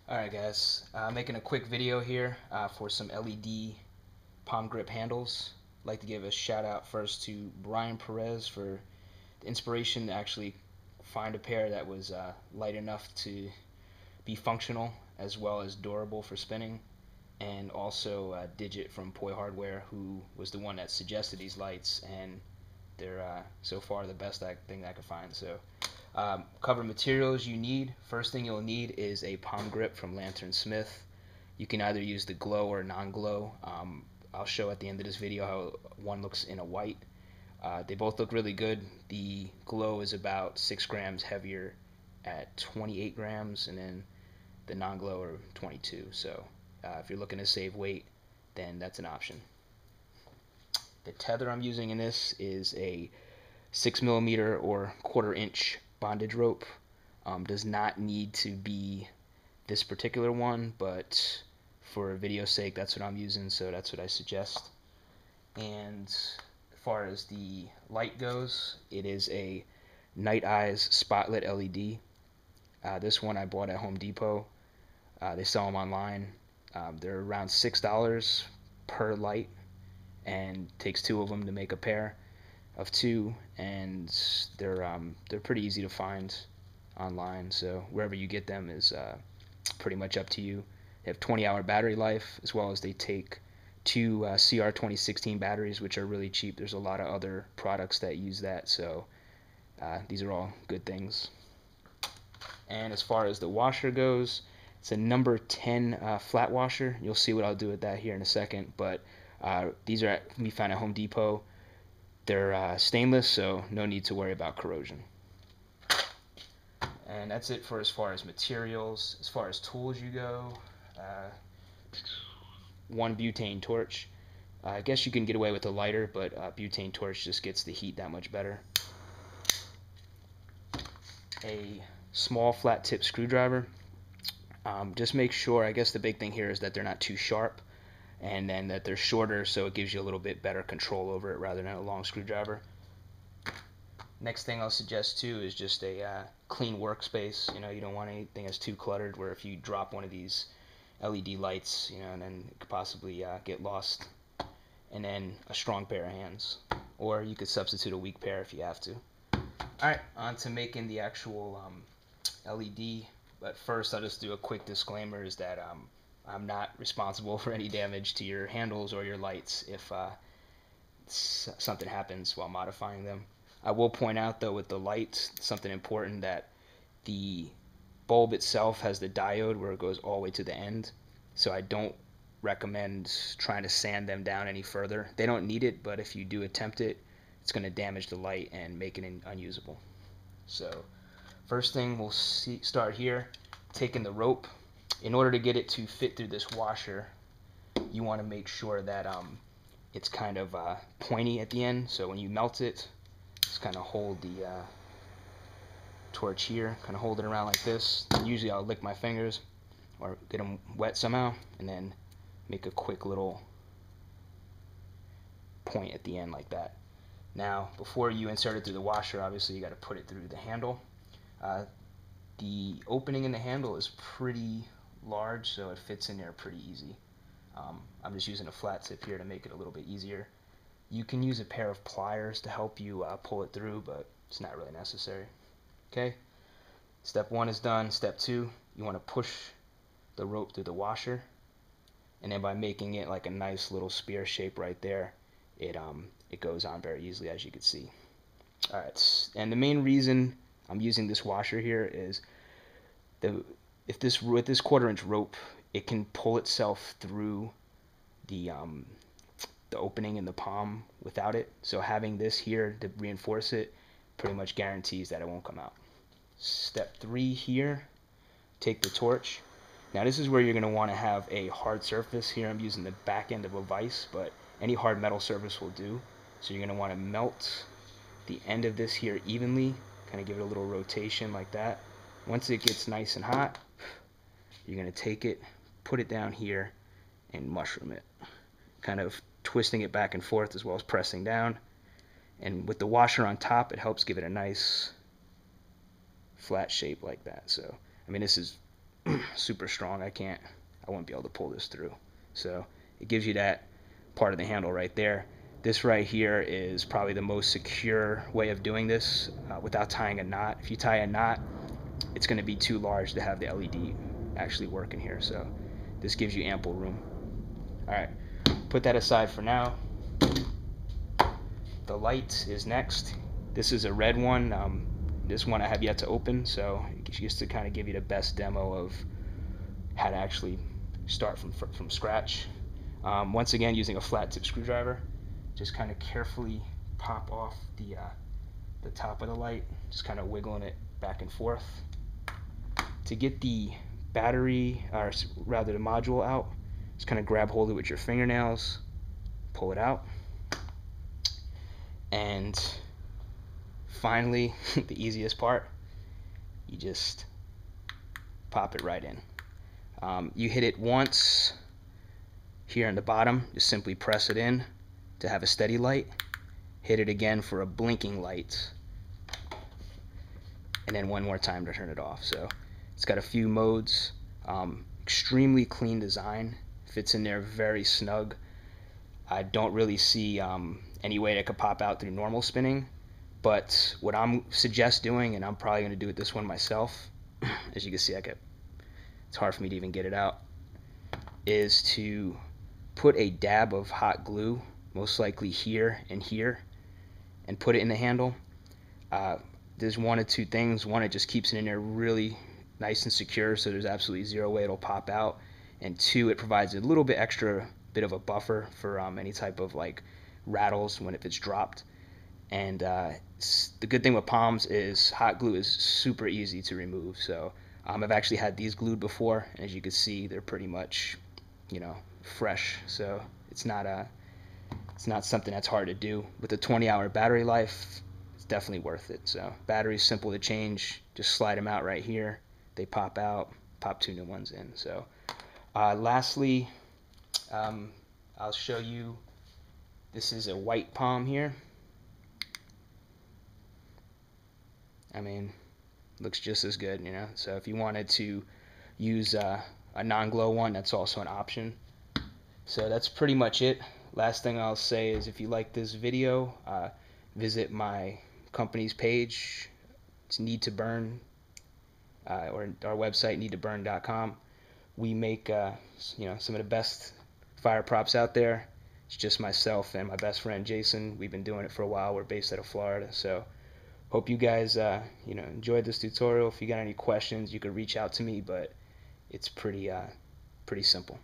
Alright guys, making a quick video here for some LED palm grip handles. I'd like to give a shout out first to Brian Perez for the inspiration to actually find a pair that was light enough to be functional as well as durable for spinning, and also Digit from Poi Hardware, who was the one that suggested these lights, and they're so far the best thing I could find. So cover materials you need. First thing you'll need is a palm grip from Lantern Smith. You can either use the glow or non-glow. I'll show at the end of this video how one looks in a white. They both look really good. The glow is about 6 grams heavier at 28 grams, and then the non-glow are 22. So if you're looking to save weight, then that's an option. The tether I'm using in this is a 6mm or 1/4 inch bondage rope. Does not need to be this particular one, but for video's sake, that's what I'm using, so that's what I suggest. And as far as the light goes, it is a Night Eyes Spotlit LED. This one I bought at Home Depot. They sell them online. They're around $6 per light, and it takes 2 of them to make a pair of 2, and they're pretty easy to find online, so wherever you get them is pretty much up to you. They have 20-hour battery life, as well as they take 2 CR 2016 batteries, which are really cheap. There's a lot of other products that use that, so these are all good things. And as far as the washer goes, it's a number 10 flat washer. You'll see what I'll do with that here in a second, but these can be found at Home Depot. They're stainless, so no need to worry about corrosion. And that's it for as far as materials. As far as tools you go, one butane torch. I guess you can get away with a lighter, but butane torch just gets the heat that much better. A small flat tip screwdriver. Just make sure, I guess the big thing here is that they're not too sharp, and then that they're shorter, so it gives you a little bit better control over it rather than a long screwdriver. Next thing I'll suggest too is just a clean workspace. You don't want anything that's too cluttered, where if you drop one of these LED lights, and then it could possibly get lost. And then a strong pair of hands, or you could substitute a weak pair if you have to. Alright, on to making the actual LED. But first I'll just do a quick disclaimer, is that I'm not responsible for any damage to your handles or your lights if something happens while modifying them. I will point out though, with the lights, something important, that the bulb itself has the diode where it goes all the way to the end, so I don't recommend trying to sand them down any further. They don't need it, but if you do attempt it, it's going to damage the light and make it unusable. So first thing, we'll start here, taking the rope. In order to get it to fit through this washer, you want to make sure that it's kind of pointy at the end, so when you melt it, just kind of hold the torch here, kind of hold it around like this. Usually I'll lick my fingers or get them wet somehow, and then make a quick little point at the end like that. Now, before you insert it through the washer, obviously you got to put it through the handle. The opening in the handle is pretty large, so it fits in there pretty easy. I'm just using a flat tip here to make it a little bit easier. You can use a pair of pliers to help you pull it through, but it's not really necessary. Okay, step 1 is done. Step 2, you want to push the rope through the washer, and then by making it like a nice little spear shape right there, it goes on very easily, as you can see. Alright, and the main reason I'm using this washer here is with this 1/4 inch rope, it can pull itself through the opening in the palm without it. So having this here to reinforce it pretty much guarantees that it won't come out. Step 3 here, take the torch. Now this is where you're going to want to have a hard surface. Here I'm using the back end of a vise, but any hard metal surface will do. So you're going to want to melt the end of this here evenly, kind of give it a little rotation like that. Once it gets nice and hot, you're going to take it, put it down here, and mushroom it, kind of twisting it back and forth as well as pressing down. And with the washer on top, it helps give it a nice flat shape like that. So I mean, this is super strong. I won't be able to pull this through. So it gives you that part of the handle right there. This right here is probably the most secure way of doing this without tying a knot. If you tie a knot, it's going to be too large to have the LED actually work in here. So this gives you ample room. All right, put that aside for now. The light is next. This is a red one. This one I have yet to open, so just to kind of give you the best demo of how to actually start from scratch. Once again, using a flat tip screwdriver, just kind of carefully pop off the top of the light, just kind of wiggling it back and forth. To get the battery, or rather the module out, just kind of grab hold of it with your fingernails, pull it out, and finally, the easiest part, you just pop it right in. You hit it once here in the bottom, just simply press it in to have a steady light. Hit it again for a blinking light, and then one more time to turn it off. So it's got a few modes. Extremely clean design, fits in there very snug. I don't really see any way that could pop out through normal spinning, but what I'm suggest doing, and I'm probably going to do it this one myself, as you can see, it's hard for me to even get it out, is to put a dab of hot glue, most likely here and here, and put it in the handle. There's one of two things. One, it just keeps it in there really nice and secure, so there's absolutely zero way it'll pop out. And two, it provides a little bit extra bit of a buffer for any type of like rattles if it's dropped. And the good thing with palms is hot glue is super easy to remove. So I've actually had these glued before, and as you can see, they're pretty much, fresh. So it's not something that's hard to do. With a 20-hour battery life, it's definitely worth it. So battery's simple to change. Just slide them out right here. They pop out. Pop 2 new ones in. So lastly, I'll show you. This is a white palm here. I mean, looks just as good, So if you wanted to use a non-glow one, that's also an option. So that's pretty much it. Last thing I'll say is if you like this video, visit my company's page. It's Need to Burn, or our website, needtoburn.com. We make some of the best fire props out there. It's just myself and my best friend Jason. We've been doing it for a while. We're based out of Florida, so hope you guys enjoyed this tutorial. If you got any questions, you could reach out to me, but it's pretty simple.